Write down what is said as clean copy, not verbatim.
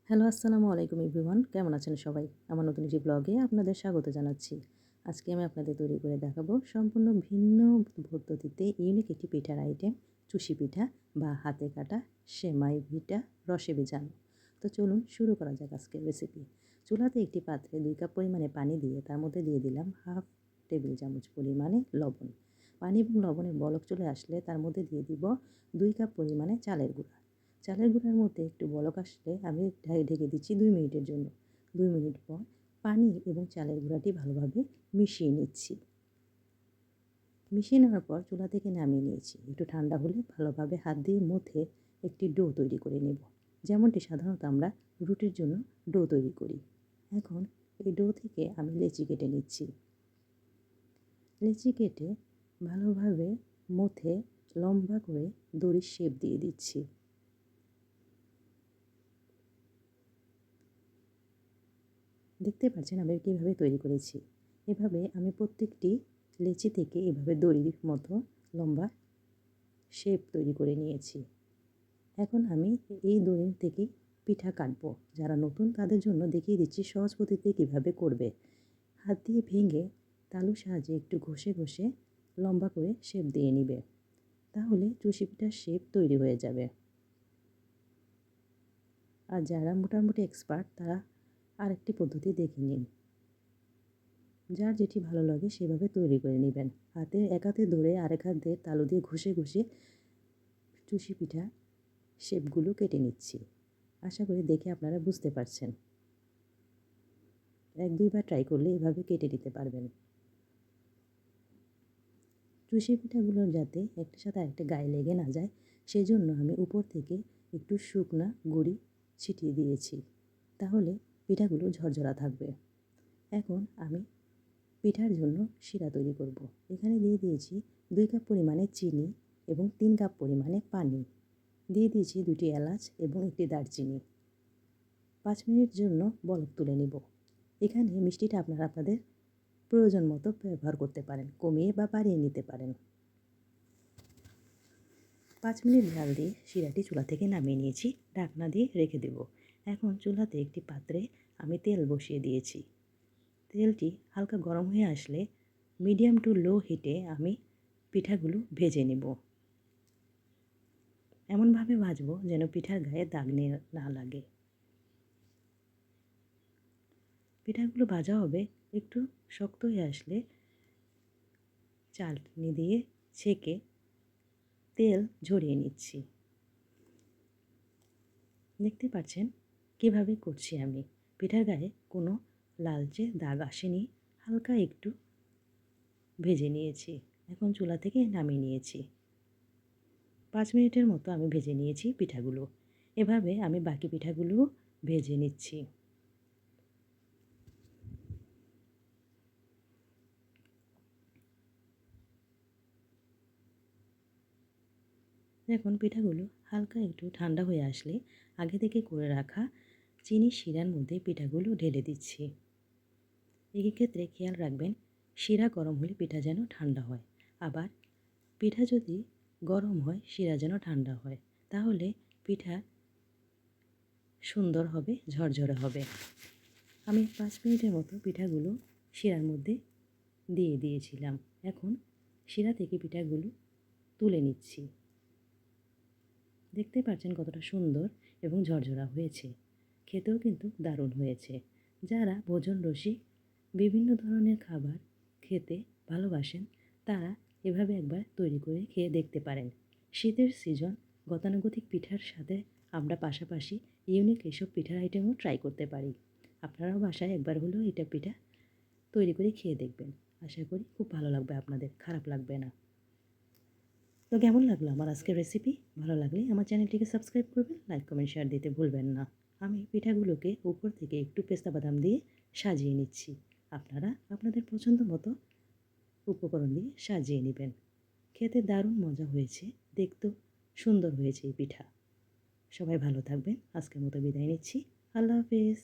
Hello, আসসালামু আলাইকুম everyone. কেমন আছেন সবাই? আমার নতুন একটি ব্লগে আপনাদের স্বাগত জানাচ্ছি। আজকে আমি আপনাদের তৈরি করে দেখাবো সম্পূর্ণ ভিন্ন পদ্ধতিতে ইউনিক একটি পিঠার আইটেম, চুষি পিঠা বা হাতে কাটা সেমাই পিঠা রসে ভেজানো। তো চলুন শুরু করা যাক আজকের রেসিপি। চুলাতে একটি পাত্রে 2 কাপ পরিমাণে পানি দিয়ে তার মধ্যে দিয়ে দিলাম হাফ টেবিল চামচ পরিমাণে লবণ। পানি এবং লবণের বলক চলে আসলে তার মধ্যে দিয়ে দিব 2 কাপ পরিমাণে চালের গুঁড়া। চালের গুঁড়ার মধ্যে একটু বলক আসলে আমি ঢেকে দিচ্ছি 2 মিনিটের জন্য। 2 মিনিট পর পানি এবং চালের গুঁড়াটি ভালোভাবে মিশিয়ে নিচ্ছি। মিশিয়ে নেওয়ার পর চুলা থেকে নামিয়ে নিয়েছি। একটু ঠান্ডা হলে ভালোভাবে হাত দিয়ে মথে একটি ডো তৈরি করে নেব। যেমনটি সাধারণত আমরা রুটির জন্য ডো তৈরি করি। এখন এই ডো থেকে আমি লেচি কেটে নিচ্ছি। লেচি কেটে ভালোভাবে মথে লম্বা করে দড়ির শেপ দিয়ে দিচ্ছি। দেখতে পাচ্ছেন আমি কীভাবে তৈরি করেছি। এভাবে আমি প্রত্যেকটি লেচি থেকে এভাবে দড়ির মতো লম্বা শেপ তৈরি করে নিয়েছি। এখন আমি এই দড়ি থেকেই পিঠা কাটবো। যারা নতুন তাদের জন্য দেখিয়ে দিচ্ছি সহজ পদ্ধতিতে কীভাবে করবে। হাত দিয়ে ভেঙে তালুর সাহায্যে একটু ঘষে ঘষে লম্বা করে শেপ দিয়ে নিবে। তাহলে চুষি পিঠার শেপ তৈরি হয়ে যাবে। আর যারা মোটামুটি এক্সপার্ট তারা আরেকটি পদ্ধতি দেখে নিন। যার যেটি ভালো লাগে সেভাবে তৈরি করে নেবেন। এক হাতে ধরে আরেক হাত দিয়ে তালু দিয়ে ঘষে ঘষে চুষি পিঠা শেপগুলো কেটে নিচ্ছি। আশা করি দেখে আপনারা বুঝতে পারছেন। 1-2 বার ট্রাই করলে এভাবে কেটে নিতে পারবেন। চুষি পিঠাগুলো যাতে একটার সাথে আরেকটা গায়ে লেগে না যায় সেজন্য আমি উপর থেকে একটু শুকনা গুঁড়ি ছিটিয়ে দিয়েছি। তাহলে পিঠাগুলো ঝরঝরা থাকবে। এখন আমি পিঠার জন্য শিরা তৈরি করব। এখানে দিয়ে দিয়েছি 2 কাপ পরিমাণে চিনি এবং 3 কাপ পরিমাণে পানি। দিয়ে দিয়েছি 2টি এলাচ এবং একটি দারচিনি। 5 মিনিট জন্য বলক তুলে নেব। এখানে মিষ্টিটা আপনারা আপনাদের প্রয়োজন মতো ব্যবহার করতে পারেন, কমিয়ে বা বাড়িয়ে নিতে পারেন। 5 মিনিট জাল দিয়ে শিরাটি চুলা থেকে নামিয়ে নিয়েছি। ঢাকনা দিয়ে রেখে দেব। এখন চুলাতে একটি পাত্রে আমি তেল বসিয়ে দিয়েছি। তেলটি হালকা গরম হয়ে আসলে মিডিয়াম টু লো হিটে আমি পিঠাগুলো ভেজে নেব। এমনভাবে ভাজবো যেন পিঠার গায়ে দাগ না লাগে। পিঠাগুলো ভাজা হবে, একটু শক্ত হয়ে আসলে চালনি দিয়ে ছেঁকে তেল ঝরিয়ে নিচ্ছি। দেখতে পাচ্ছেন কীভাবে করছি আমি। পিঠার গায়ে কোনো লালচে দাগ আসেনি, হালকা একটু ভেজে নিয়েছি। এখন চুলা থেকে নামিয়ে নিয়েছি। 5 মিনিটের মতো আমি ভেজে নিয়েছি পিঠাগুলো। এভাবে আমি বাকি পিঠাগুলো ভেজে নিচ্ছি। এখন পিঠাগুলো হালকা একটু ঠান্ডা হয়ে আসলে আগে থেকে করে রাখা চিনির শিরার মধ্যে পিঠাগুলো ঢেলে দিচ্ছি। এক্ষেত্রে খেয়াল রাখবেন শিরা গরম হলে পিঠা যেন ঠান্ডা হয়। আবার পিঠা যদি গরম হয় শিরা যেন ঠান্ডা হয়। তাহলে পিঠা সুন্দর হবে, ঝরঝরে হবে। আমি 5 মিনিটের মতো পিঠাগুলো শিরার মধ্যে দিয়ে দিয়েছিলাম। এখন শিরা থেকে পিঠাগুলো তুলে নিচ্ছি। দেখতে পাচ্ছেন কতটা সুন্দর এবং ঝরঝরা হয়েছে। খেতেও কিন্তু দারুণ হয়েছে। যারা ভোজন রসিক বিভিন্ন ধরনের খাবার খেতে ভালোবাসেন তারা এভাবে একবার তৈরি করে খেয়ে দেখতে পারেন। শীতের সিজন, গতানুগতিক পিঠার সাথে আমরা পাশাপাশি ইউনিক এসব পিঠার আইটেমও ট্রাই করতে পারি। আপনারাও বাসায় একবার হলেও এটা পিঠা তৈরি করে খেয়ে দেখবেন। আশা করি খুব ভালো লাগবে আপনাদের, খারাপ লাগবে না। তো কেমন লাগলো আমার আজকের রেসিপি? ভালো লাগলে আমার চ্যানেলটিকে সাবস্ক্রাইব করবেন, লাইক কমেন্ট শেয়ার দিতে ভুলবেন না। আমি পিঠাগুলোকে উপর থেকে একটু পেস্তা বাদাম দিয়ে সাজিয়ে নিচ্ছি। আপনারা আপনাদের পছন্দ মতো উপকরণ দিয়ে সাজিয়ে নেবেন। খেতে দারুণ মজা হয়েছে, দেখতেও সুন্দর হয়েছে এই পিঠা। সবাই ভালো থাকবেন। আজকের মতো বিদায় নিচ্ছি। আল্লাহ হাফেজ।